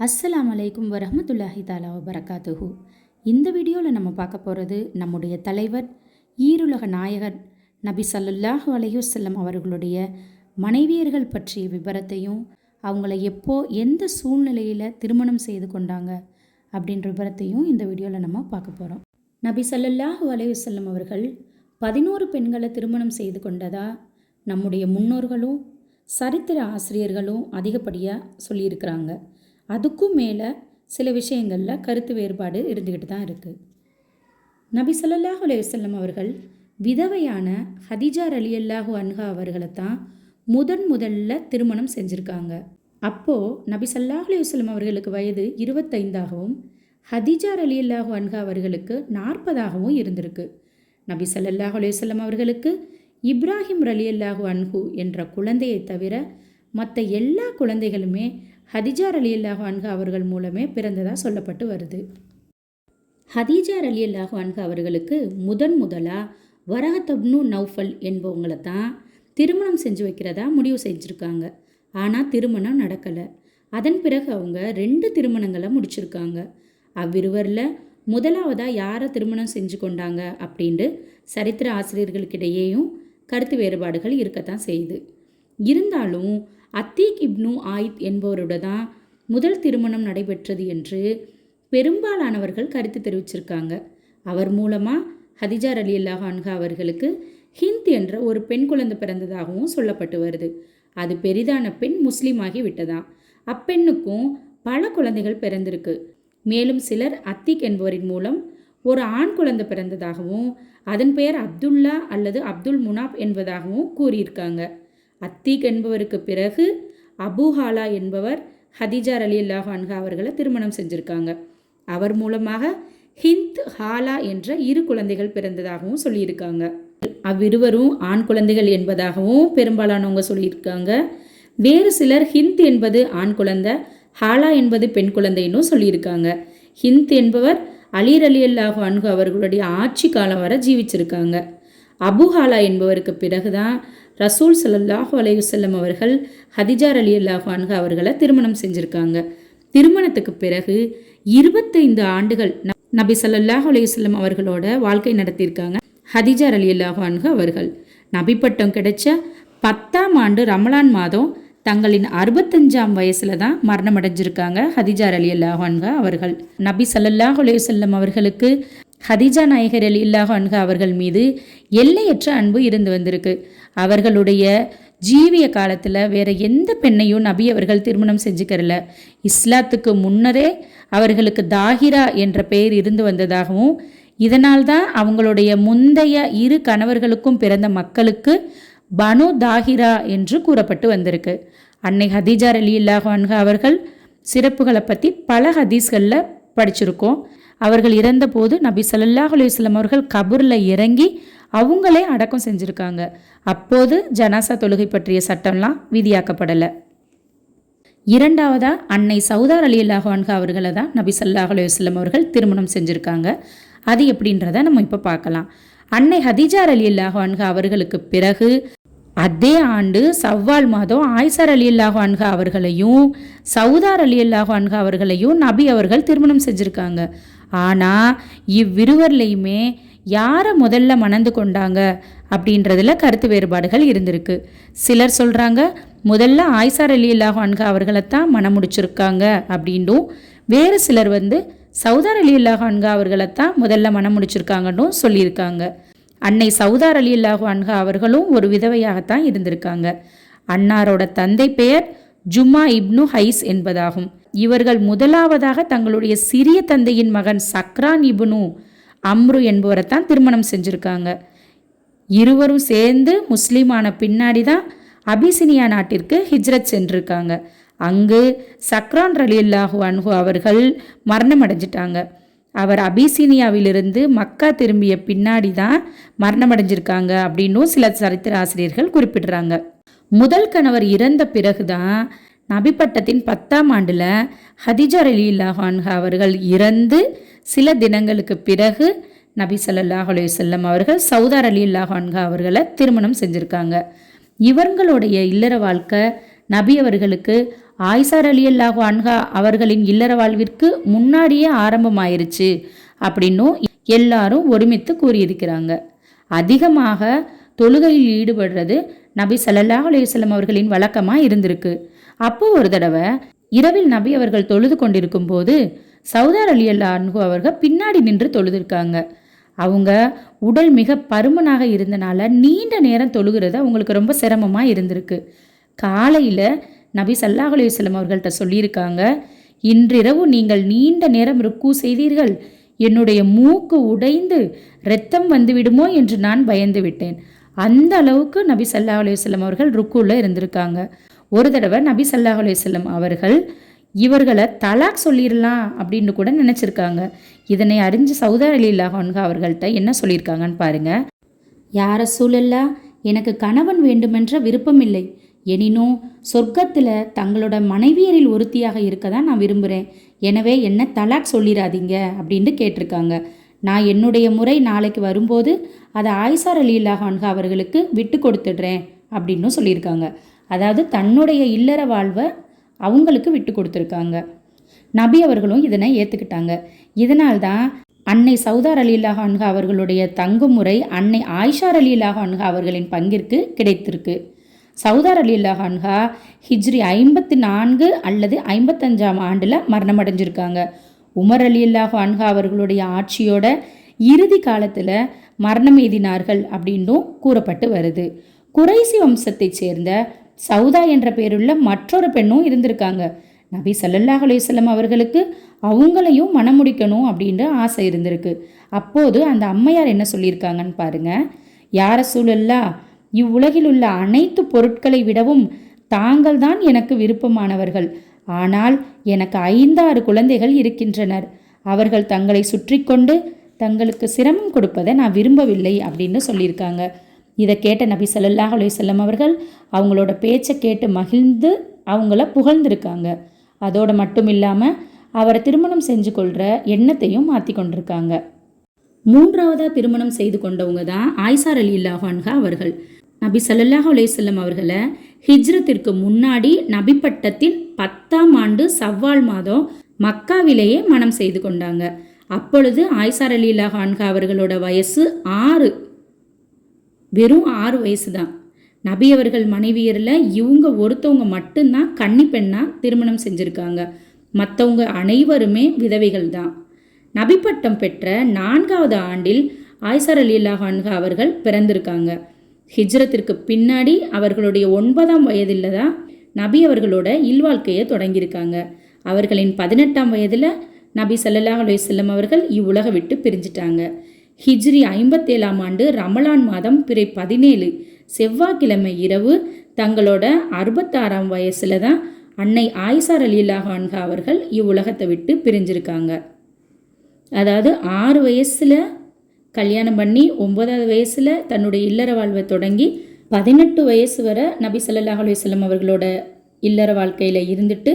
அஸ்ஸலாமு அலைக்கும் வரஹ்மத்துல்லாஹி தஆலா வபரகாத்துஹு. இந்த வீடியோவில் நம்ம பார்க்க போகிறது நம்முடைய தலைவர் ஈருலக நாயகர் நபி ஸல்லல்லாஹு அலைஹி வஸல்லம் அவர்களுடைய மனைவியர்கள் பற்றிய விபரத்தையும் அவங்கள எப்போ எந்த சூழ்நிலையில் திருமணம் செய்து கொண்டாங்க அப்படின்ற விபரத்தையும் இந்த வீடியோவில் நம்ம பார்க்க போகிறோம். நபி ஸல்லல்லாஹு அலைஹி வஸல்லம் அவர்கள் 11 பெண்களை திருமணம் செய்து கொண்டதா நம்முடைய முன்னோர்களும் சரித்திர ஆசிரியர்களும் அதிகப்படியாக சொல்லியிருக்கிறாங்க. அதுக்கும் மேலே சில விஷயங்களில் கருத்து வேறுபாடு இருந்துக்கிட்டு தான் இருக்குது. நபி ஸல்லல்லாஹு அலைஹி வஸல்லம் அவர்கள் விதவையான ஹதீஜா ரலியல்லாஹு அன்ஹா அவர்களை தான் முதல்ல திருமணம் செஞ்சுருக்காங்க. அப்போது நபி ஸல்லல்லாஹு அலைஹி வஸல்லம் அவர்களுக்கு வயது 25ஆகவும் ஹதீஜா ரலியல்லாஹு அன்ஹா அவர்களுக்கு 40ஆகவும் இருந்திருக்கு. நபி ஸல்லல்லாஹு அலைஹி வஸல்லம் அவர்களுக்கு இப்ராஹிம் ரலியல்லாஹு அன்ஹு என்ற குழந்தையை தவிர மற்ற எல்லா குழந்தைகளுமே ஹதீஜா ரலியல்லாஹு அன்ஹா அவர்கள் மூலமே பிறந்ததாக சொல்லப்பட்டு வருது. ஹதீஜா ரலியல்லாஹு அன்ஹா அவர்களுக்கு முதலாக வரஹத் இப்னு நௌஃபல் என்பவங்களை தான் திருமணம் செஞ்சு வைக்கிறதா முடிவு செஞ்சுருக்காங்க. ஆனால் திருமணம் நடக்கலை. அதன் பிறகு அவங்க 2 திருமணங்களை முடிச்சிருக்காங்க. அவ்விருவரில் முதலாவதாக யாரை திருமணம் செஞ்சு கொண்டாங்க அப்படின்ட்டு சரித்திர ஆசிரியர்களுக்கிடையேயும் கருத்து வேறுபாடுகள் இருக்கத்தான் செய்யுது. இருந்தாலும் அத்தீக் இப்னு ஆயித் என்பவரோட தான் முதல் திருமணம் நடைபெற்றது என்று பெரும்பாலானவர்கள் கருத்து தெரிவிச்சிருக்காங்க. அவர் மூலமாக ஹதீஜா ரலியல்லாஹு அன்ஹா அவர்களுக்கு ஹிந்த் என்ற ஒரு பெண் குழந்தை பிறந்ததாகவும் சொல்லப்பட்டு வருது. அது பெரிதான பெண் முஸ்லீமாகி விட்டதாம். அப்பெண்ணுக்கும் பல குழந்தைகள் பிறந்திருக்கு. மேலும் சிலர் அத்தீக் என்பவரின் மூலம் ஒரு ஆண் குழந்தை பிறந்ததாகவும் அதன் பெயர் அப்துல்லா அல்லது அப்துல் முனாப் என்பதாகவும் கூறியிருக்காங்க. அத்தீக் என்பவருக்கு பிறகு அபூஹாலா என்பவர் ஹதீஜா ரலியல்லாஹு அன்ஹா அவர்களை திருமணம் செஞ்சுருக்காங்க. அவர் மூலமாக ஹிந்த் ஹாலா என்ற 2 குழந்தைகள் பிறந்ததாகவும் சொல்லியிருக்காங்க. அவ்விருவரும் ஆண் குழந்தைகள் என்பதாகவும் பெரும்பாலானவங்க சொல்லியிருக்காங்க. வேறு சிலர் ஹிந்த் என்பது ஆண் குழந்தை, ஹாலா என்பது பெண் குழந்தைன்னு சொல்லியிருக்காங்க. ஹிந்த் என்பவர் அலி ரலியல்லாஹு அன்ஹு அவர்களுடைய ஆட்சி காலம் வரை ஜீவிச்சிருக்காங்க. அபூஹாலா என்பவருக்கு பிறகுதான் ரசூல் ஸல்லல்லாஹு அலைஹி வஸல்லம் அவர்கள் ஹதீஜா ரலியல்லாஹு அன்ஹா அவர்களை திருமணம் செஞ்சுருக்காங்க. திருமணத்துக்கு பிறகு 25 ஆண்டுகள் நபி ஸல்லல்லாஹு அலைஹி வஸல்லம் அவர்களோட வாழ்க்கை நடத்தியிருக்காங்க ஹதீஜா ரலியல்லாஹு அன்ஹா அவர்கள். நபி பட்டம் கிடைச்ச 10ஆம் ஆண்டு ரமலான் மாதம் தங்களின் 65ஆம் வயசில் தான் மரணமடைஞ்சிருக்காங்க ஹதீஜா ரலியல்லாஹு அன்ஹா அவர்கள். நபி ஸல்லல்லாஹு அலைஹி வஸல்லம் அவர்களுக்கு ஹதீஜா நாயகர் ரலியல்லாஹு அன்ஹா அவர்கள் மீது எல்லையற்ற அன்பு இருந்து வந்திருக்கு. அவர்களுடைய ஜீவிய காலத்தில் வேற எந்த பெண்ணையும் நபி அவர்கள் திருமணம் செஞ்சுக்கிறல. இஸ்லாத்துக்கு முன்னரே அவர்களுக்கு தாஹிரா என்ற பெயர் இருந்து வந்ததாகவும் இதனால்தான் அவங்களுடைய முந்தைய 2 கணவர்களுக்கும் பிறந்த மக்களுக்கு பனு தாஹிரா என்று கூறப்பட்டு வந்திருக்கு. அன்னை ஹதீஜா ரலியல்லாஹு அன்ஹா அவர்கள் சிறப்புகளை பற்றி பல ஹதீஸ்களில் படிச்சிருக்கோம். அவர்கள் இறந்தபோது நபி ஸல்லல்லாஹு அலைஹி வஸல்லம் அவர்கள் கபூரில் இறங்கி அவங்களே அடக்கம் செஞ்சுருக்காங்க. அப்போது ஜனாசா தொழுகை பற்றிய சட்டம்லாம் விதியாக்கப்படலை. இரண்டாவதாக அன்னை சௌதா ரலியல்லாஹு அன்ஹா அவர்களை தான் நபி ஸல்லல்லாஹு அலைஹி வஸல்லம் அவர்கள் திருமணம் செஞ்சுருக்காங்க. அது எப்படின்றத நம்ம இப்போ பார்க்கலாம். அன்னை ஹதீஜா ரலியல்லாஹு அன்ஹா அவர்களுக்கு பிறகு அதே ஆண்டு சவ்வால் மாதம் ஆயிஷா ரலியல்லாஹு அன்ஹா அவர்களையும் சௌதா ரலியல்லாஹு அன்ஹா அவர்களையும் நபி அவர்கள் திருமணம் செஞ்சுருக்காங்க. ஆனால் இவ்விருவர்லையுமே யாரை முதல்ல மணந்து கொண்டாங்க அப்படின்றதுல கருத்து வேறுபாடுகள் இருந்திருக்கு. சிலர் சொல்கிறாங்க முதல்ல ஆயிஷா ரலியல்லாஹு அன்ஹா அவர்களை தான் மணம் முடிச்சிருக்காங்க அப்படின்னும், வேறு சிலர் சௌதா ரலியல்லாஹு அன்ஹா அவர்களை தான் முதல்ல மணம் முடிச்சிருக்காங்கன்னு சொல்லியிருக்காங்க. அன்னை சௌதா ரலியல்லாஹு அன்ஹா அவர்களும் ஒரு விதவையாகத்தான் இருந்திருக்காங்க. அன்னாரோட தந்தை பெயர் ஜும்மா இப்னு ஹைஸ் என்பதாகும். இவர்கள் முதலாவதாக தங்களுடைய சிறிய தந்தையின் மகன் சக்ரான் இப்னு அம்ரு என்பவரை தான் திருமணம் செஞ்சுருக்காங்க. இருவரும் சேர்ந்து முஸ்லீமான பின்னாடி தான் அபிசினியா நாட்டிற்கு ஹிஜ்ரத் சென்றிருக்காங்க. அங்கு சக்ரான் ரலியல்லாஹு அன்ஹு அவர்கள் மரணம் அடைஞ்சிட்டாங்க. அவர் அபிசீனியாவிலிருந்து மக்கா திரும்பிய பின்னாடி தான் மரணமடைஞ்சிருக்காங்க அப்படின்னும் சில சரித்திர ஆசிரியர்கள் குறிப்பிடுறாங்க. முதல் கணவர் இறந்த பிறகுதான் நபி பட்டத்தின் 10ஆம் ஆண்டில் ஹதீஜா ரலியல்லாஹு அன்ஹா அவர்கள் இறந்து சில தினங்களுக்கு பிறகு நபி ஸல்லல்லாஹு அலைஹி வஸல்லம் அவர்கள் சௌதா ரலியல்லாஹு அன்ஹா அவர்களை திருமணம் செஞ்சுருக்காங்க. இவர்களுடைய இல்லற வாழ்க்கை நபி அவர்களுக்கு ஆயிஷா ரலியல்லாஹு அன்ஹா அவர்களின் இல்லற வாழ்விற்கு முன்னாடியே ஆரம்பமாயிருச்சு அப்படின்னும் எல்லாரும் ஒருமித்து கூறியிருக்கிறாங்க. அதிகமாக தொழுகையில் ஈடுபடுறது நபி ஸல்லல்லாஹு அலைஹி வஸல்லம் அவர்களின் வழக்கமாக இருந்திருக்கு. அப்போ ஒரு தடவை இரவில் நபி அவர்கள் தொழுது கொண்டிருக்கும் போது சௌதா ரலியல்லாஹு அன்ஹு அவர்கள் பின்னாடி நின்று தொழுதுருக்காங்க. அவங்க உடல் மிக பருமனாக இருந்தனால நீண்ட நேரம் தொழுகிறது அவங்களுக்கு ரொம்ப சிரமமாக இருந்திருக்கு. காலையில் நபி ஸல்லல்லாஹு அலைஹி வஸல்லம் அவர்கள்ட்ட சொல்லியிருக்காங்க, இன்றிரவு நீங்கள் நீண்ட நேரம் ருக்கு செய்தீர்கள், என்னுடைய மூக்கு உடைந்து இரத்தம் வந்துவிடுமோ என்று நான் பயந்து விட்டேன். அந்த அளவுக்கு நபி ஸல்லல்லாஹு அலைஹி வஸல்லம் அவர்கள் ருக்குல இருந்திருக்காங்க. ஒரு தடவை நபி ஸல்லல்லாஹு அலைஹி வஸல்லம் அவர்கள் இவர்களை தலாக் சொல்லிடலாம் அப்படின்னு கூட நினச்சிருக்காங்க. இதனை அறிஞ்சு சௌதா ரலியல்லாஹு அன்ஹா அவர்கள்ட்ட என்ன சொல்லியிருக்காங்கன்னு பாருங்க. யா ரசூலல்லாஹ், எனக்கு கணவன் வேண்டுமென்ற விருப்பமில்லை. எனினும் சொர்க்கத்தில் தங்களோட மனைவியரில் ஒருத்தியாக இருக்க தான் நான் விரும்புகிறேன். எனவே என்ன தலாக் சொல்லிடாதீங்க அப்படின்னு கேட்டிருக்காங்க. நான் என்னுடைய முறை நாளைக்கு வரும்போது அதை ஆயிஷா ரலியல்லாஹு அன்ஹா அவர்களுக்கு விட்டு கொடுத்துடுறேன் அப்படின்னு சொல்லியிருக்காங்க. அதாவது தன்னுடைய இல்லற வாழ்வை அவங்களுக்கு விட்டு கொடுத்துருக்காங்க. நபி அவர்களும் இதனை ஏற்றுக்கிட்டாங்க. இதனால்தான் அன்னை சௌதா ரலியல்லாஹு அன்ஹா அவர்களுடைய தங்கும் முறை அன்னை ஆயிஷா ரலியல்லாஹு அன்ஹா அவர்களின் பங்கிற்கு கிடைத்திருக்கு. சௌதா ரலியல்லாஹு அன்ஹா ஹிஜ்ரி 54 அல்லது 55ஆம் ஆண்டில் மரணமடைஞ்சிருக்காங்க. உமர் ரலியல்லாஹு அன்ஹா அவர்களுடைய ஆட்சியோட இறுதி காலத்தில் மரணம் எய்தினார்கள் அப்படின்னும் கூறப்பட்டு வருது. குறைசி வம்சத்தைச் சேர்ந்த சௌதா என்ற பேருள்ள மற்றொரு பெண்ணும் இருந்திருக்காங்க. நபி ஸல்லல்லாஹு அலைஹி வஸல்லம் அவர்களுக்கு அவங்களையும் மனம் முடிக்கணும் அப்படின்ற ஆசை இருந்திருக்கு. அப்போது அந்த அம்மையார் என்ன சொல்லியிருக்காங்கன்னு பாருங்க. யா ரசூலல்லாஹ், இவ்வுலகில் உள்ள அனைத்து பொருட்களை விடவும் தாங்கள் தான் எனக்கு விருப்பமானவர்கள். ஆனால் எனக்கு 5-6 குழந்தைகள் இருக்கின்றனர். அவர்கள் தங்களை சுற்றி கொண்டு தங்களுக்கு சிரமம் கொடுப்பதை நான் விரும்பவில்லை அப்படின்னு சொல்லியிருக்காங்க. இதை கேட்ட நபி ஸல்லல்லாஹு அலைஹி வஸல்லம் அவர்கள் அவங்களோட பேச்சை கேட்டு மகிழ்ந்து அவங்கள புகழ்ந்திருக்காங்க. அதோடு மட்டும் இல்லாமல் அவரை திருமணம் செஞ்சு கொள்கிற எண்ணத்தையும் மாற்றி கொண்டிருக்காங்க. 3ஆவதாக திருமணம் செய்து கொண்டவங்க தான் ஆயிஷா ரலியல்லாஹு அன்ஹா அவர்கள். நபி ஸல்லல்லாஹு அலைஹி வஸல்லம் அவர்களை ஹிஜ்ரத்திற்கு முன்னாடி நபி பட்டத்தின் 10ஆம் ஆண்டு சவ்வால் மாதம் மக்காவிலேயே மனம் செய்து கொண்டாங்க. அப்பொழுது ஆயிஷா ரலியல்லாஹு அன்ஹா அவர்களோட வயசு 6, வெறும் 6 வயசு தான். நபி அவர்கள் மனைவியரில் இவங்க ஒருத்தவங்க மட்டும்தான் கன்னி பெண்ணாக திருமணம் செஞ்சுருக்காங்க. மற்றவங்க அனைவருமே விதவைகள் தான். நபி பட்டம் பெற்ற 4ஆவது ஆண்டில் ஆயிஷா ரலியல்லாஹு அன்ஹா அவர்கள் பிறந்திருக்காங்க. ஹிஜ்ரத்திற்கு பின்னாடி அவர்களுடைய 9ஆம் வயதில் தான் நபி அவர்களோட இல்வாழ்க்கையை தொடங்கியிருக்காங்க. அவர்களின் 18ஆம் வயதில் நபி ஸல்லல்லாஹு அலைஹி வஸல்லம் அவர்கள் இவ்வுலக விட்டு பிரிஞ்சிட்டாங்க. ஹிஜ்ரி 57ஆம் ஆண்டு ரமலான் மாதம் பிறை 17 செவ்வாய்க்கிழமை இரவு தங்களோட 66ஆம் வயசில் தான் அன்னை ஆயிஷா ரலியல்லாஹு அன்ஹா அவர்கள் இவ்வுலகத்தை விட்டு பிரிஞ்சிருக்காங்க. அதாவது 6 வயசில் கல்யாணம் பண்ணி 9ஆவது வயசில் தன்னுடைய இல்லற வாழ்வை தொடங்கி 18 வயசு வரை நபி ஸல்லல்லாஹு அலைஹி வஸல்லம் அவர்களோட இல்லற வாழ்க்கையில் இருந்துட்டு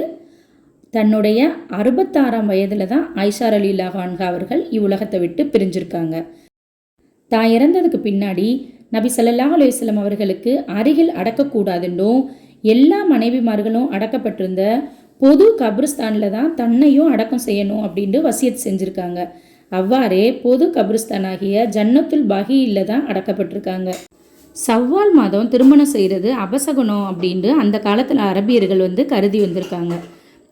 தன்னுடைய 66ஆம் வயதில் தான் ஆயிஷா ரலியல்லாஹு அன்ஹா அவர்கள் இவ்வுலகத்தை விட்டு பிரிஞ்சிருக்காங்க. தான் இறந்ததுக்கு பின்னாடி நபி ஸல்லல்லாஹு அலைஹி வஸல்லம் அவர்களுக்கு அருகில் அடக்கக்கூடாதுன்னும் எல்லா மனைவிமார்களும் அடக்கப்பட்டிருந்த பொது கபிரிஸ்தானில் தான் தன்னையும் அடக்கம் செய்யணும் அப்படின்ட்டு வசியத் செஞ்சுருக்காங்க. அவ்வாறே பொது கபிரிஸ்தானாகிய ஜன்னத்துல் பகீயில் தான் அடக்கப்பட்டிருக்காங்க. சவ்வால் மாதம் திருமணம் செய்கிறது அபசகுணம் அப்படின்ட்டு அந்த காலத்தில் அரபியர்கள் கருதி வந்திருக்காங்க.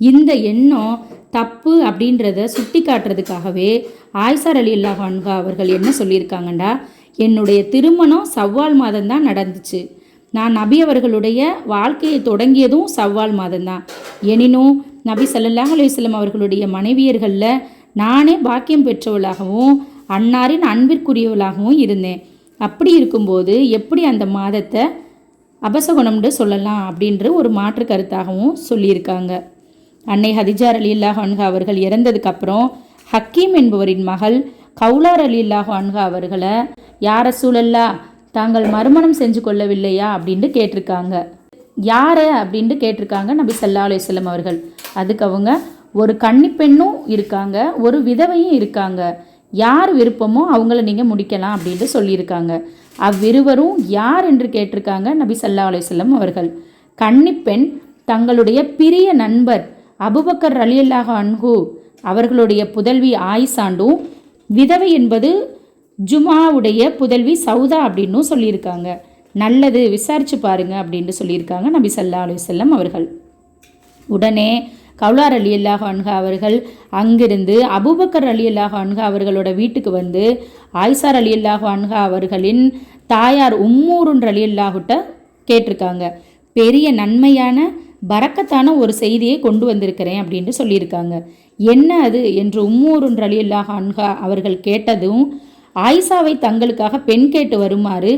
இந்த எண்ணம் தப்பு அப்படின்றத சுட்டி காட்டுறதுக்காகவே ஆயிஷா ரலியல்லாஹு அன்ஹா அவர்கள் என்ன சொல்லியிருக்காங்கண்டா, என்னுடைய திருமணம் சவ்வால் மாதம் தான் நடந்துச்சு. நான் நபி அவர்களுடைய வாழ்க்கையை தொடங்கியதும் சவ்வால் மாதம்தான். எனினும் நபி ஸல்லல்லாஹு அலைஹி வஸல்லம் அவர்களுடைய மனைவியர்களில் நானே பாக்கியம் பெற்றவளாகவும் அன்னாரின் அன்பிற்குரியவளாகவும் இருந்தேன். அப்படி இருக்கும்போது எப்படி அந்த மாதத்தை அபசகுணம்னு சொல்லலாம் அப்படின்ற ஒரு மாற்று கருத்தாகவும் சொல்லியிருக்காங்க. அன்னை ஹதிஜா ரலியல்லாஹு அன்ஹா அவர்கள் இறந்ததுக்கப்புறம் ஹக்கீம் என்பவரின் மகள் கௌலா ரலியல்லாஹு அன்ஹா அவர்களை யா ரசூலல்லாஹ், தாங்கள் மறுமணம் செஞ்சு கொள்ளவில்லையா அப்படின்ட்டு கேட்டிருக்காங்க. யார் அப்படின்ட்டு கேட்டிருக்காங்க நபி ஸல்லல்லாஹு அலைஹி வஸல்லம் அவர்கள். அதுக்கு அவங்க, ஒரு கன்னி பெண்ணும் இருக்காங்க, ஒரு விதவையும் இருக்காங்க, யார் விருப்பமோ அவங்கள நீங்கள் முடிக்கலாம் அப்படின்ட்டு சொல்லியிருக்காங்க. அவ்விருவரும் யார் என்று கேட்டிருக்காங்க நபி ஸல்லல்லாஹு அலைஹி வஸல்லம் அவர்கள். கன்னிப்பெண் தங்களுடைய பிரிய நண்பர் அபுபக்கர் ரலியல்லாஹு அன்ஹு அவர்களுடைய புதல்வி ஆயிஷாண்டும் விதவை என்பது ஜுமாவுடைய புதல்வி சௌதா அப்படின்னும் சொல்லியிருக்காங்க. நல்லது, விசாரிச்சு பாருங்க அப்படின்னு சொல்லியிருக்காங்க நபி ஸல்லல்லாஹு அலைஹி வஸல்லம் அவர்கள். உடனே கௌலா ரலியல்லாஹு அன்ஹா அவர்கள் அங்கிருந்து அபூபக்கர் ரலியல்லாஹு அன்ஹா அவர்களோட வீட்டுக்கு வந்து ஆயிஷா ரலியல்லாஹு அன்ஹா அவர்களின் தாயார் உம்மூருன் ரலியல்லாஹுட்ட கேட்டிருக்காங்க. பெரிய நன்மையான பரக்கத்தான ஒரு செய்தியை கொண்டு வந்திருக்கிறேன் அப்படின்ட்டு சொல்லியிருக்காங்க. என்ன அது என்று உம்மூருன் ரலியல்லாஹு அன்ஹா அவர்கள் கேட்டதும், ஆயிஷாவை தங்களுக்காக பெண் கேட்டு வருமாறு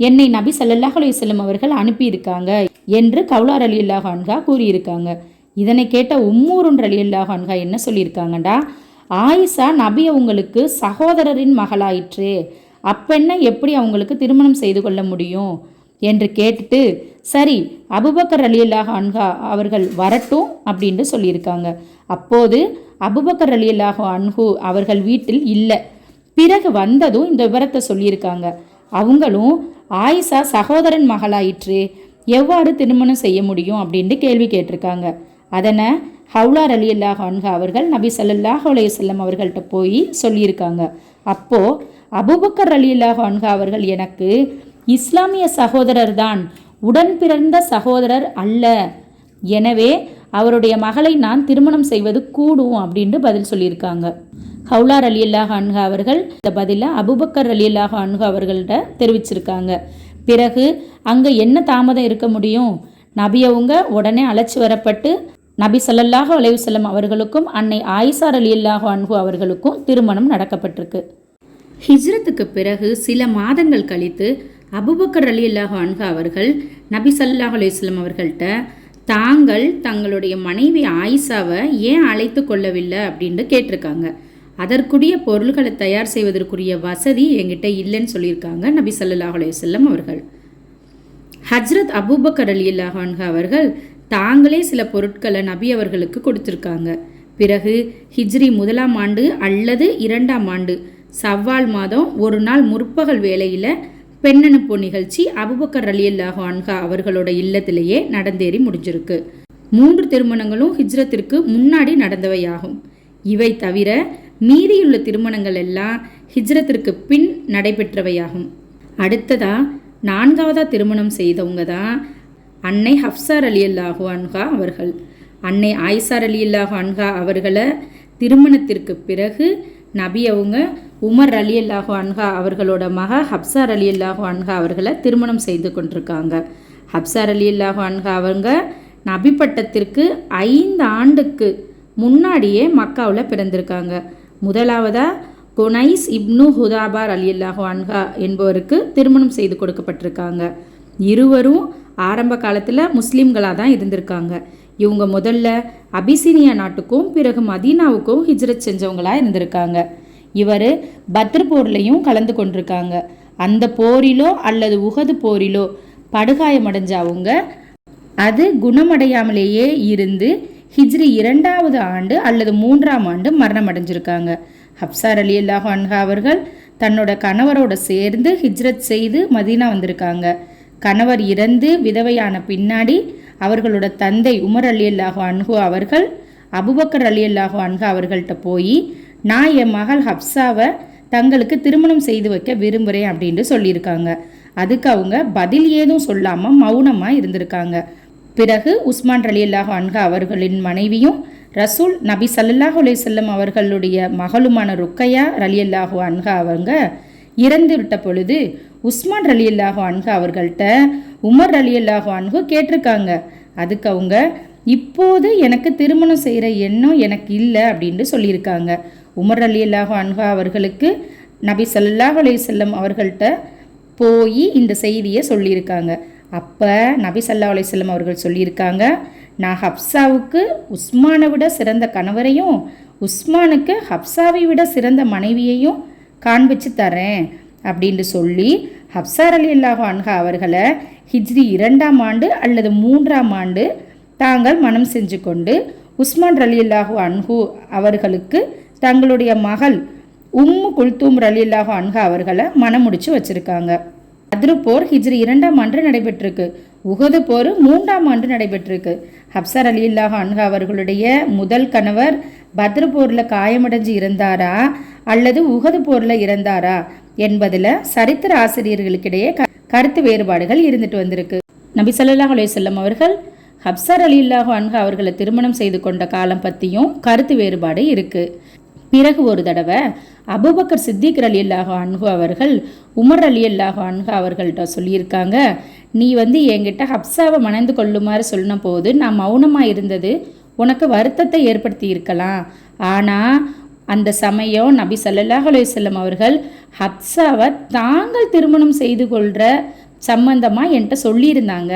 என்னை நபி ஸல்லல்லாஹு அலைஹி வஸல்லம் அவர்கள் அனுப்பியிருக்காங்க என்று கௌலா ரலியல்லாஹு அன்ஹா கூறியிருக்காங்க. இதனை கேட்ட உம்மூருன் ரலியல்லாஹு அன்ஹா என்ன சொல்லியிருக்காங்கடா, ஆயிஷா நபி அவங்களுக்கு சகோதரரின் மகளாயிற்று, அப்பென்ன எப்படி அவங்களுக்கு திருமணம் செய்து கொள்ள முடியும் என்று கேட்டுட்டு, சரி அபூபக்கர் ரலியல்லாஹு அன்ஹா அவர்கள் வரட்டும் அப்படின்ட்டு சொல்லியிருக்காங்க. அப்போது அபூபக்கர் ரலியல்லாஹு அன்ஹு அவர்கள் வீட்டில் இல்லை. பிறகு வந்ததும் இந்த விவரத்தை சொல்லியிருக்காங்க. அவங்களும் ஆயிஷா சகோதரன் மகளாயிற்று, எவ்வாறு திருமணம் செய்ய முடியும் அப்படின்ட்டு கேள்வி கேட்டிருக்காங்க. அதனை ஹவுலா ரலியல்லாஹு அன்ஹா அவர்கள் நபி ஸல்லல்லாஹு அலைஹி வஸல்லம் அவர்கள்ட்ட போய் சொல்லியிருக்காங்க. அப்போது அபூபக்கர் ரலியல்லாஹு அன்ஹா அவர்கள் எனக்கு இஸ்லாமிய சகோதரர் தான், உடன் பிறந்த சகோதரர் அல்ல, எனவே அவருடைய மகளை நான் திருமணம் செய்வது கூடும் அப்படின்ட்டு பதில் சொல்லியிருக்காங்க. ஹவுலா ரலியல்லாஹு அன்ஹா அவர்கள் இந்த பதிலை அபூபக்கர் ரலியல்லாஹு அன்ஹா அவர்கள்ட்ட தெரிவிச்சிருக்காங்க. பிறகு அங்கே என்ன தாமதம் இருக்க முடியும், நபி அவங்க உடனே அழைச்சி வரப்பட்டு நபி ஸல்லல்லாஹு அலைஹி வஸல்லம் அவர்களுக்கும் அன்னை ஆயிஷா ரலியல்லாஹு அன்ஹு அவர்களுக்கும் திருமணம் நடக்கப்பட்டிருக்கு. ஹிஜ்ரத்துக்கு பிறகு சில மாதங்கள் கழித்து அபூபக்கர் ரலியல்லாஹு அன்ஹு அவர்கள் நபி ஸல்லல்லாஹு அலைஹி வஸல்லம் அவர்கள்ட்ட தாங்கள் தங்களுடைய மனைவி ஆயிஷாவை ஏன் அழைத்து கொள்ளவில்லை அப்படின்ட்டு கேட்டிருக்காங்க. அதற்குரிய பொருள்களை தயார் செய்வதற்குரிய வசதி என்கிட்ட இல்லைன்னு சொல்லியிருக்காங்க நபி ஸல்லல்லாஹு அலைஹி வஸல்லம் அவர்கள். ஹஜ்ரத் அபூபக்கர் ரலியல்லாஹு அன்ஹு அவர்கள் தாங்களே சில பொருட்களை நபி அவர்களுக்கு கொடுத்துருக்காங்க. பிறகு ஹிஜ்ரி 1ஆம் ஆண்டு அல்லது 2ஆம் ஆண்டு சவ்வால் மாதம் ஒரு நாள் முற்பகல் வேளையில் பெண்ணனுப்பு நிகழ்ச்சி அபூபக்கர் ரலியல்லாஹு அன்ஹு அவர்களோட இல்லத்திலேயே நடந்தேறி முடிஞ்சிருக்கு. 3 திருமணங்களும் ஹிஜ்ரத்திற்கு முன்னாடி நடந்தவையாகும். இவை தவிர மீதியுள்ள திருமணங்கள் எல்லாம் ஹிஜ்ரத்திற்கு பின் நடைபெற்றவையாகும். அடுத்ததா 4ஆவதா திருமணம் செய்தவங்க தான் அன்னை ஹப்ஸா ரலியல்லாஹு அன்ஹா அவர்கள். அன்னை ஆயிஷா ரலியல்லாஹு அன்ஹா அவர்களை திருமணத்திற்கு பிறகு நபி அவங்க உமர் ரலியல்லாஹு அன்ஹா அவர்களோட மக ஹப்ஸா ரலியல்லாஹு அன்ஹா அவர்களை திருமணம் செய்து கொண்டிருக்காங்க. ஹப்ஸா ரலியல்லாஹு அன்ஹா அவங்க நபி பட்டத்திற்கு 5 ஆண்டுக்கு முன்னாடியே மக்காவில் பிறந்திருக்காங்க. முதலாவதாக குனைஸ் இப்னு ஹுதாபா ரலியல்லாஹு அன்ஹா என்பவருக்கு திருமணம் செய்து கொடுக்கப்பட்டிருக்காங்க. இருவரும் ஆரம்ப காலத்தில் முஸ்லீம்களாக தான் இருந்திருக்காங்க. இவங்க முதல்ல அபிசீனியா நாட்டுக்கும் பிறகு மதீனாவுக்கும் ஹிஜ்ரத் செஞ்சவங்களாக இருந்திருக்காங்க. இவர் பத்ர் போர்லையும் கலந்து கொண்டிருக்காங்க. அந்த போரிலோ அல்லது உஹது போரிலோ படுகாயமடைஞ்ச அவங்க அது குணமடையாமலேயே இருந்து ஹிஜ்ரி 2ஆவது ஆண்டு அல்லது 3ஆம் ஆண்டு மரணம் அடைஞ்சிருக்காங்க. ஹப்ஸா ரலியல்லாஹு அன்ஹா அவர்கள் தன்னோட கணவரோட சேர்ந்து ஹிஜ்ரத் செய்து மதீனா வந்திருக்காங்க. கணவர் இறந்து விதவையான பின்னாடி அவர்களோட தந்தை உமர் ரலியல்லாஹு அன்ஹு அவர்கள் அபூபக்கர் ரலியல்லாஹு அன்ஹா அவர்கள்ட்ட போய் நான் என் மகள் ஹப்ஸாவை தங்களுக்கு திருமணம் செய்து வைக்க விரும்புகிறேன் அப்படின்ட்டு சொல்லியிருக்காங்க. அதுக்கு அவங்க பதில் ஏதும் சொல்லாமல் மௌனமாக இருந்திருக்காங்க. பிறகு உஸ்மான் ரலியல்லாஹு அன்ஹா அவர்களின் மனைவியும் ரசூல் நபி ஸல்லல்லாஹு அலைஹி வஸல்லம் அவர்களுடைய மகளுமான ருக்கையா ரலியல்லாஹு அன்ஹா அவங்க இறந்து விட்ட பொழுது உஸ்மான் ரலியல்லாஹு அன்ஹு அவர்கள்ட்ட உமர் ரலியல்லாஹு அன்ஹு கேட்டிருக்காங்க. அதுக்கு அவங்க இப்போது எனக்கு திருமணம் செய்கிற எண்ணம் எனக்கு இல்லை அப்படின்ட்டு சொல்லியிருக்காங்க. உமர் ரலியல்லாஹு அன்ஹு அவர்களுக்கு நபி ஸல்லல்லாஹு அலைஹி வஸல்லம் அவர்கள்ட்ட போய் இந்த செய்தியை சொல்லியிருக்காங்க. அப்போ நபி ஸல்லல்லாஹு அலைஹி வஸல்லம் அவர்கள் சொல்லியிருக்காங்க, நான் ஹப்ஸாவுக்கு உஸ்மானை விட சிறந்த கணவரையும் உஸ்மானுக்கு ஹப்ஸாவை விட சிறந்த மனைவியையும் காண்பிச்சு தரேன் அப்படின்ட்டு சொல்லி ஹப்ஸா ரலியல்லாஹு அன்ஹா அவர்களை ஹிஜ்ரி 2ஆம் ஆண்டு அல்லது 3ஆம் ஆண்டு தாங்கள் மனம் செஞ்சு கொண்டு உஸ்மான் ரலியல்லாஹு அன்ஹு அவர்களுக்கு தங்களுடைய மகள் உம்மு குல்தூம் ரலியல்லாஹு அன்ஹா அவர்களை மனம் முடிச்சு வச்சுருக்காங்க. பத்ரு போர் ஹிஜ்ரி 2ஆம் ஆண்டு நடைபெற்றிருக்கு. உஹது போர் 3ஆம் ஆண்டு நடைபெற்றிருக்கு. ஹப்சா ரலியல்லாஹு அன்ஹா அவர்களுடைய முதல் கணவர் பத்ரு போரில் காயமடைஞ்சு இருந்தாரா அல்லது உஹது போரில் இறந்தாரா என்பதில் சரித்திர ஆசிரியர்களுக்கிடையே கருத்து வேறுபாடுகள் இருந்துட்டு வந்திருக்கு. நபி ஸல்லல்லாஹு அலைஹி வஸல்லம் அவர்கள் ஹப்சா ரலியல்லாஹு அன்ஹா அவர்களை திருமணம் செய்து கொண்ட காலம் பற்றியும் கருத்து வேறுபாடு இருக்குது. பிறகு ஒரு தடவை அபூபக்கர் சித்திக் ரலியல்லாஹு அன்ஹு அவர்கள் உமர் ரலியல்லாஹு அன்ஹு அவர்கள்ட்ட சொல்லியிருக்காங்க, நீ என்கிட்ட ஹப்சாவை மணந்து கொள்ளுமாறு சொன்ன போது நான் மௌனமாக இருந்தது உனக்கு வருத்தத்தை ஏற்படுத்தி இருக்கலாம். ஆனால் அந்த சமயம் நபி ஸல்லல்லாஹு அலைஹி வஸல்லம் அவர்கள் ஹப்சாவை தாங்கள் திருமணம் செய்து கொள்கிற சம்பந்தமாக என்கிட்ட சொல்லியிருந்தாங்க.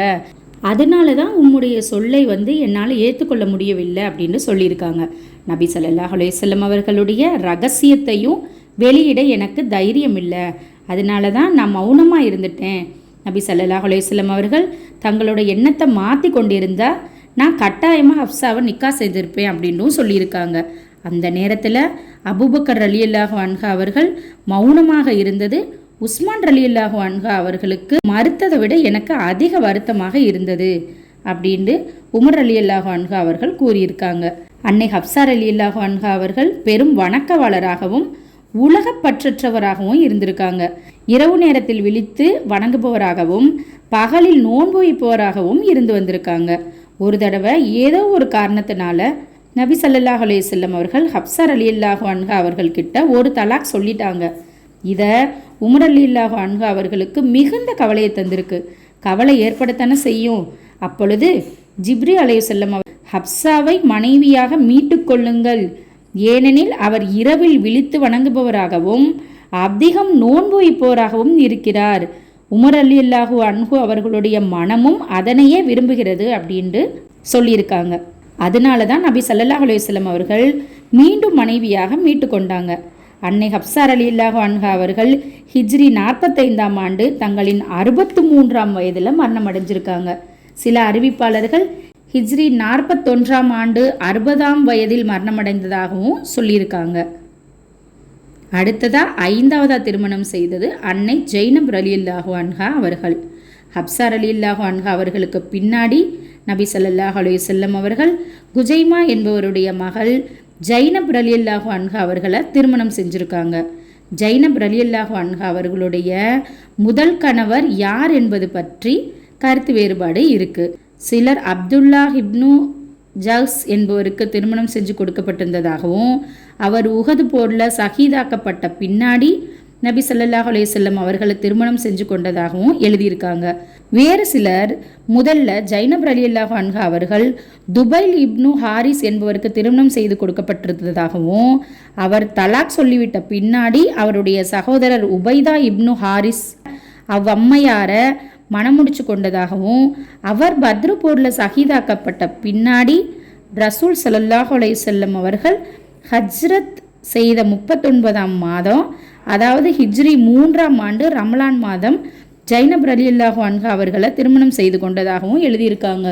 அதனால தான் உம்முடைய சொல்லை என்னால் ஏற்றுக்கொள்ள முடியவில்லை அப்படின்னு சொல்லியிருக்காங்க. நபி ஸல்லல்லாஹு அலைஹி வஸல்லம் அவர்களுடைய ரகசியத்தையும் வெளியிட எனக்கு தைரியம் இல்லை, அதனால தான் நான் மௌனமாக இருந்துட்டேன். நபி ஸல்லல்லாஹு அலைஹி வஸல்லம் அவர்கள் தங்களோட எண்ணத்தை மாற்றி கொண்டிருந்தா நான் கட்டாயமாக ஹப்சாவை நிக்கா செய்திருப்பேன் அப்படின்னும் சொல்லியிருக்காங்க. அந்த நேரத்தில் அபூபக்கர் ரலியல்லாஹு அன்ஹு அவர்கள் மௌனமாக இருந்தது உஸ்மான் ரலியல்லாஹு அன்ஹு அவர்களுக்கு மறுத்ததை விட எனக்கு அதிக வருத்தமாக இருந்தது அப்படின்ட்டு உமர் ரலியல்லாஹு அன்ஹு அவர்கள் கூறியிருக்காங்க. அன்னை ஹப்சா ரலியல்லாஹு அன்ஹு அவர்கள் பெரும் வணக்கவாளராகவும் உலகப்பற்றற்றவராகவும் இருந்திருக்காங்க. இரவு நேரத்தில் விழித்து வணங்குபவராகவும் பகலில் நோன்பு வைப்பவராகவும் இருந்து வந்திருக்காங்க. ஒரு தடவை ஏதோ ஒரு காரணத்தினால நபி ஸல்லல்லாஹு அலைஹி வஸல்லம் அவர்கள் ஹப்சா ரலியல்லாஹு அன்ஹா அவர்கள்கிட்ட ஒரு தலாக் சொல்லிட்டாங்க. இதை உமர் ரலியல்லாஹு அன்ஹு அவர்களுக்கு மிகுந்த கவலையை தந்திருக்கு. கவலை ஏற்படத்தானே செய்யும். அப்பொழுது ஜிப்ரீல் அலைஹிஸ்ஸலாம் ஹப்சாவை மனைவியாக மீட்டு கொள்ளுங்கள், ஏனெனில் அவர் இரவில் விழித்து வணங்குபவராகவும் அதிகம் நோன்பு வைப்பவராகவும் இருக்கிறார். உமர் ரலியல்லாஹு அன்ஹு அவர்களுடைய மனமும் அதனையே விரும்புகிறது அப்படின்ட்டு சொல்லியிருக்காங்க. அதனால தான் நபி ஸல்லல்லாஹு அலைஹி வஸல்லம் அவர்கள் மீண்டும் மனைவியாக மீட்டு கொண்டாங்க. அன்னை ஹப்சா ரலியல்லாஹு அன்ஹா அவர்கள் ஹிஜ்ரி 45ஆம் ஆண்டு தங்களின் 63ஆம் வயதில் மரணம் அடைஞ்சிருக்காங்க. சில அறிவிப்பாளர்கள் ஹிஜ்ரி 41ஆம் ஆண்டு 60ஆம் வயதில் மரணமடைந்ததாகவும் சொல்லியிருக்காங்க. அடுத்ததாக 5ஆவதா திருமணம் செய்தது அன்னை ஜைனப் ரலியல்லாஹு அன்ஹா அவர்கள். ஹப்சா ரலியல்லாஹு அன்ஹா அவர்களுக்கு பின்னாடி நபி ஸல்லல்லாஹு அலைஹி வஸல்லம் அவர்கள் குஜைமா என்பவருடைய மகள் ஜைனப் ரலியல்லாஹு அன்ஹா அவர்களை திருமணம் செஞ்சுருக்காங்க. ஜைனப் ரலியல்லாஹு அன்ஹா அவர்களுடைய முதல் கணவர் யார் என்பது பற்றி கருத்து வேறுபாடு இருக்குது. சிலர் அப்துல்லா இப்னு ஜஸ் என்பவருக்கு திருமணம் செஞ்சு கொடுக்கப்பட்டிருந்ததாகவும் அவர் உஹது போரில் ஷஹீதாக்கப்பட்ட பின்னாடி நபி ஸல்லல்லாஹு அலைஹி வஸல்லம் அவர்களை திருமணம் செஞ்சு கொண்டதாகவும் எழுதியிருக்காங்க. வேறு சிலர் முதல்ல ஜைனப் ரலியல்லாஹு அன்ஹா அவர்கள் துபைல் இப்னு ஹாரிஸ் என்பவருக்கு திருமணம் செய்து கொடுக்கப்பட்டிருந்ததாகவும் அவர் தலாக் சொல்லிவிட்ட பின்னாடி அவருடைய சகோதரர் உபைதா இப்னு ஹாரிஸ் அவ்வம்மையாரை மணமுடிச்சு கொண்டதாகவும் அவர் பத்ரு போரில் ஷஹீதாக்கப்பட்ட பின்னாடி ரசூல் ஸல்லல்லாஹு அலைஹி வஸல்லம் அவர்கள் ஹஜ்ரத் செய்த 39ஆம் மாதம், அதாவது ஹிஜ்ரி 3ஆம் ஆண்டு ரமலான் மாதம் ஜைனப் ரலியல்லாஹு அன்ஹா அவர்களை திருமணம் செய்து கொண்டதாகவும் எழுதியிருக்காங்க.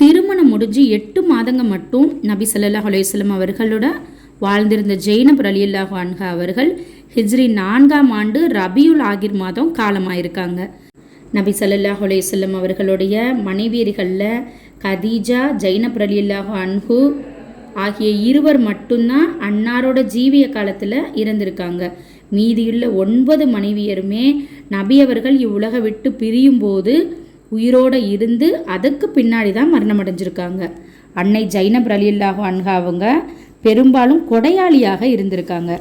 திருமணம் முடிஞ்சு 8 மாதங்கள் மட்டும் நபி ஸல்லல்லாஹு அலைஹி வஸல்லம் அவர்களோட வாழ்ந்திருந்த ஜைனப் ரலியல்லாஹு அன்ஹா அவர்கள் ஹிஜ்ரி 4ஆம் ஆண்டு ரபியுல் ஆகிர் மாதம் காலமாயிருக்காங்க. நபி ஸல்லல்லாஹு அலைஹி வஸல்லம் அவர்களுடைய மனைவியர்களில் கதீஜா, ஜைனப் ரலியல்லாஹு அன்ஹு ஆகிய இருவர் மட்டும்தான் அன்னாரோட ஜீவிய காலத்தில் இறந்திருக்காங்க. மீதியுள்ள 9 மனைவியருமே நபி அவர்கள் இவ்வுலக விட்டு பிரியும் போது உயிரோடு இருந்து அதுக்கு பின்னாடி தான் மரணம் அடைஞ்சிருக்காங்க. அன்னை ஜைனப் ரலியல்லாஹு அன்ஹா அவங்க பெரும்பாலும் கொடையாளியாக இருந்திருக்காங்க.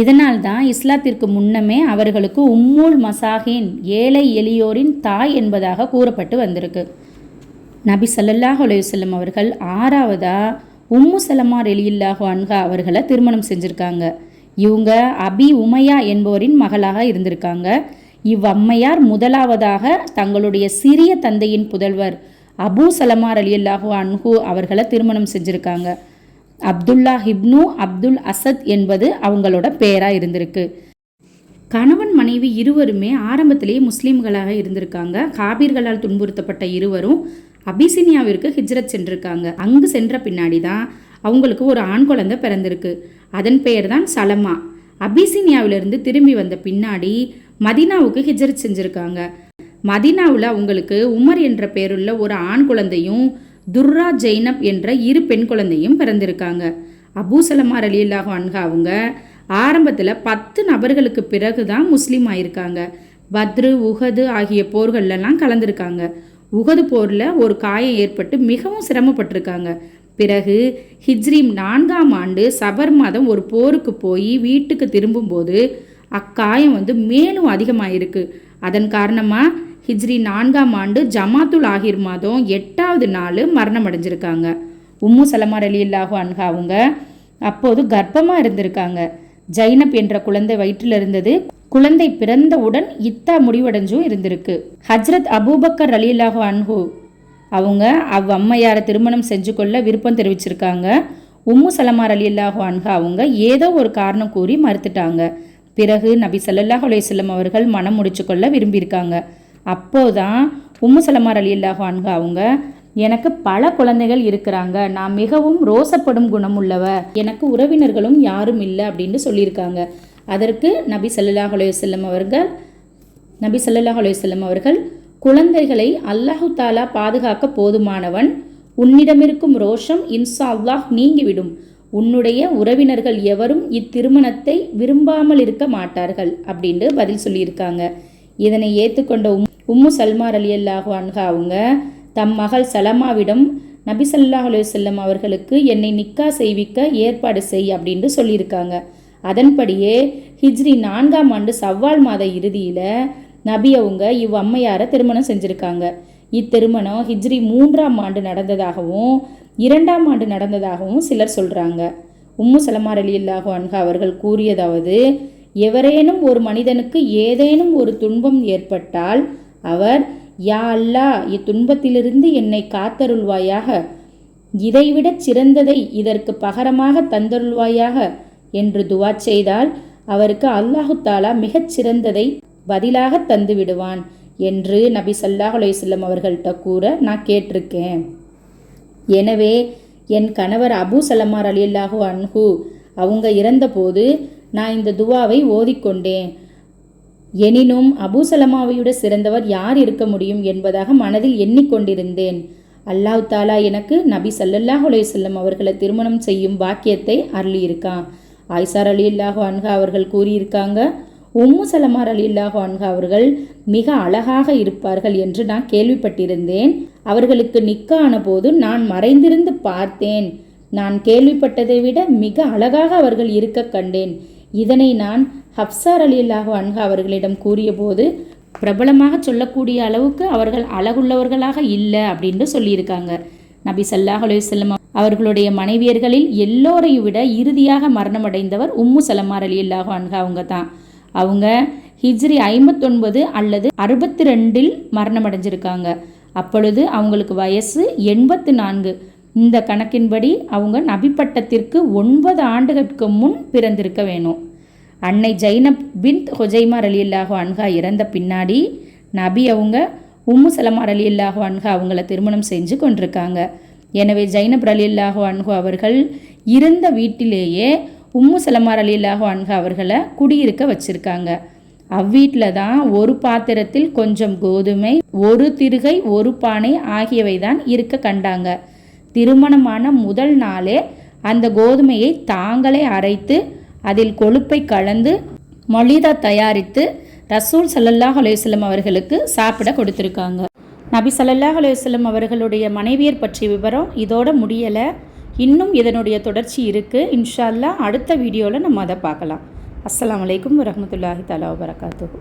இதனால் தான் இஸ்லாத்திற்கு முன்னமே அவர்களுக்கு உம்முல் மசாஹின், ஏழை எளியோரின் தாய் என்பதாக கூறப்பட்டு வந்திருக்கு. நபி ஸல்லல்லாஹு அலைஹி வஸல்லம் அவர்கள் 6ஆவதா உம்மு சலமா ரலியல்லாஹு அன்ஹா அவர்களை திருமணம் செஞ்சுருக்காங்க. இவங்க அபி உமையா என்பவரின் மகளாக இருந்திருக்காங்க. இவ்வம்மையார் முதலாவதாக தங்களுடைய சிறிய தந்தையின் புதல்வர் அபு சலமா ரலியல்லாஹு அன்ஹு அவர்களை திருமணம் செஞ்சுருக்காங்க. அப்துல்லா இப்னு அப்துல் அசத் என்பது அவங்களோட பேராக இருந்திருக்கு. கணவன் மனைவி இருவருமே ஆரம்பத்திலேயே முஸ்லீம்களாக இருந்திருக்காங்க. காபீர்களால் துன்புறுத்தப்பட்ட இருவரும் அபிசினியாவிற்கு ஹிஜ்ரத் சென்றிருக்காங்க. அங்கு சென்ற பின்னாடி தான் அவங்களுக்கு ஒரு ஆண் குழந்தை பிறந்திருக்கு. அதன் பெயர் தான் சலமா. அபிசினியாவிலிருந்து திரும்பி வந்த பின்னாடி மதீனாவுக்கு ஹிஜ்ரத் செஞ்சுருக்காங்க. மதீனாவில் அவங்களுக்கு உமர் என்ற பெயருள்ள ஒரு ஆண் குழந்தையும் துர்ரா ஜெய்னப் என்ற 2 பெண் குழந்தையும் பிறந்திருக்காங்க. அபூ சலமா ரலியல்லாஹு அன்ஹா அவங்க ஆரம்பத்தில் 10 நபர்களுக்கு பிறகு தான் முஸ்லீம் ஆயிருக்காங்க. பத்ரு, உஹது ஆகிய போர்கள்லாம் கலந்துருக்காங்க. உஹது போரில் ஒரு காயம் ஏற்பட்டு மிகவும் சிரமப்பட்டிருக்காங்க. பிறகு ஹிஜ்ரி 4ஆம் ஆண்டு சபர் மாதம் ஒரு போருக்கு போய் வீட்டுக்கு திரும்பும்போது அக்காயம் மேலும் அதிகமாயிருக்கு. அதன் காரணமாக ஹிஜ்ரி 4ஆம் ஆண்டு ஜமாத்துல் ஆஹிர் மாதம் 8வது நாள் மரணம் அடைஞ்சிருக்காங்க. உம்மு சலமா ரலியல்லாஹு அன்ஹா அவங்க அப்போது கர்ப்பமாக இருந்திருக்காங்க. ஜைனப் என்ற குழந்தை வயிற்றில் இருந்தது. குழந்தை பிறந்தவுடன் இத்தா முடிவடைஞ்சும் இருந்திருக்கு. ஹஜ்ரத் அபூபக்கர் ரலியல்லாஹு அன்ஹு அவங்க அம்மையாரை திருமணம் செஞ்சு கொள்ள விருப்பம் தெரிவிச்சிருக்காங்க. உம்மு சலமா ரலியல்லாஹு அன்ஹா அவங்க ஏதோ ஒரு காரணம் கூறி மறுத்துட்டாங்க. பிறகு நபி ஸல்லல்லாஹு அலைஹி வஸல்லம் அவர்கள் மனம் முடிச்சு கொள்ள விரும்பியிருக்காங்க. அப்போதான் உம்மு சலமா ரலியல்லாஹு அன்ஹா அவங்க எனக்கு பல குழந்தைகள் இருக்கிறாங்க, நான் மிகவும் ரோசப்படும் குணமுள்ளவ, எனக்கு உறவினர்களும் யாரும் இல்லை அப்படின்னு சொல்லியிருக்காங்க. அதற்கு நபி ஸல்லல்லாஹு அலைஹி வஸல்லம் அவர்கள் குழந்தைகளை அல்லாஹு தாலா பாதுகாக்க போதுமானவன், உன்னிடமிருக்கும் ரோஷம் இன்ஷா அல்லாஹ் நீங்கிவிடும், உன்னுடைய உறவினர்கள் எவரும் இத்திருமணத்தை விரும்பாமல் இருக்க மாட்டார்கள் அப்படின்னு பதில் சொல்லியிருக்காங்க. இதனை ஏற்றுக்கொண்ட உம்மு சல்மா ரலியல்லாஹு அன்ஹா அவங்க தம் மகள் சலமாவிடம் நபி ஸல்லல்லாஹு அலைஹி வஸல்லம் அவர்களுக்கு என்னை நிக்கா செய்விக்க ஏற்பாடு செய் அப்படின்னு சொல்லியிருக்காங்க. அதன்படியே ஹிஜ்ரி 4ஆம் ஆண்டு சவ்வால் மாத இறுதியில் நபி அவங்க அம்மையாரை திருமணம் செஞ்சுருக்காங்க. இத்திருமணம் ஹிஜ்ரி 3ஆம் ஆண்டு நடந்ததாகவும் 2ஆம் ஆண்டு நடந்ததாகவும் சிலர் சொல்கிறாங்க. உம்மு சலமா ரலியல்லாஹு அன்ஹா அவர்கள் கூறியதாவது, எவரேனும் ஒரு மனிதனுக்கு ஏதேனும் ஒரு துன்பம் ஏற்பட்டால் அவர் யா அல்லாஹ் இத்துன்பத்திலிருந்து என்னை காத்தருள்வாயாக, இதைவிட சிறந்ததை இதற்கு பகரமாக தந்தருள்வாயாக என்று துவா செய்தால் அவருக்கு அல்லாஹு தாலா மிகச் சிறந்ததை பதிலாக தந்து விடுவான் என்று நபி ஸல்லல்லாஹு அலைஹி வஸல்லம் அவர்கள்ட்ட கூற நான் கேட்டிருக்கேன். எனவே என் கணவர் அபூ சலமா ரலியல்லாஹு அன்ஹு அவங்க இறந்தபோது நான் இந்த துவாவை ஓதிக்கொண்டேன். எனினும் அபூ சலமாவையுட சிறந்தவர் யார் இருக்க முடியும் என்பதாக மனதில் எண்ணிக்கொண்டிருந்தேன். அல்லாஹ் தாலா எனக்கு நபி ஸல்லல்லாஹு அலைஹி வஸல்லம் அவர்களை திருமணம் செய்யும் பாக்கியத்தை அருளியிருக்கான். ஆயிஷா ரலியல்லாஹு அன்ஹா அவர்கள் கூறியிருக்காங்க, உம்மு சலமா ரலியல்லாஹு அன்ஹா அவர்கள் மிக அழகாக இருப்பார்கள் என்று நான் கேள்விப்பட்டிருந்தேன். அவர்களுக்கு நிக்கா ஆன போது நான் மறைந்திருந்து பார்த்தேன். நான் கேள்விப்பட்டதை விட மிக அழகாக அவர்கள் இருக்க கண்டேன். இதனை நான் ஹப்ஸா ரலியல்லாஹு அன்ஹா அவர்களிடம் கூறிய போது பிரபலமாக சொல்லக்கூடிய அளவுக்கு அவர்கள் அழகுள்ளவர்களாக இல்லை அப்படின்னு சொல்லியிருக்காங்க. நபி ஸல்லல்லாஹு அலைஹி வஸல்லம் அவர்களுடைய மனைவியர்களில் எல்லோரையும் விட இறுதியாக மரணமடைந்தவர் உம்மு சலமா ரலியல்லாஹு அன்ஹா அவங்க தான். அவங்க ஹிஜ்ரி 59 அல்லது 62 மரணமடைஞ்சிருக்காங்க. அப்பொழுது அவங்களுக்கு வயசு 84. இந்த கணக்கின்படி அவங்க நபி பட்டத்திற்கு 9 ஆண்டுகளுக்கு முன் பிறந்திருக்க வேணும். அன்னை ஜைனப் பின்த் ஹுஜைமா ரலியல்லாஹு அன்ஹா இறந்த பின்னாடி நபி அவங்க உம்மு சலமா ரலியல்லாஹு அன்ஹா அவங்கள திருமணம் செஞ்சு கொண்டிருக்காங்க. எனவே ஜைனப் ரலியல்லாஹு அன்ஹு அவர்கள் இருந்த வீட்டிலேயே உம்மு சலமா ரலியல்லாஹு அன்ஹா அவர்களை குடியிருக்க வச்சிருக்காங்க. அவ்வீட்டில் தான் ஒரு பாத்திரத்தில் கொஞ்சம் கோதுமை, ஒரு திருகை, ஒரு பானை ஆகியவை தான் இருக்க கண்டாங்க. திருமணமான முதல் நாளே அந்த கோதுமையை தாங்களே அரைத்து அதில் கொழுப்பை கலந்து மொலிதா தயாரித்து ரசூல் ஸல்லல்லாஹு அலைஹி வஸல்லம் அவர்களுக்கு சாப்பிட கொடுத்துருக்காங்க. நபி ஸல்லல்லாஹு அலைஹி வஸல்லம் அவர்களுடைய மனைவியர் பற்றிய விவரம் இதோட முடியலை. இன்னும் இதனுடைய தொடர்ச்சி இருக்குது. இன்ஷா அல்லாஹ் அடுத்த வீடியோவில் நம்ம அதை பார்க்கலாம். அஸ்ஸலாமு அலைக்கும் வரஹ்மத்துல்லாஹி தஆலா வபரகாத்துஹு.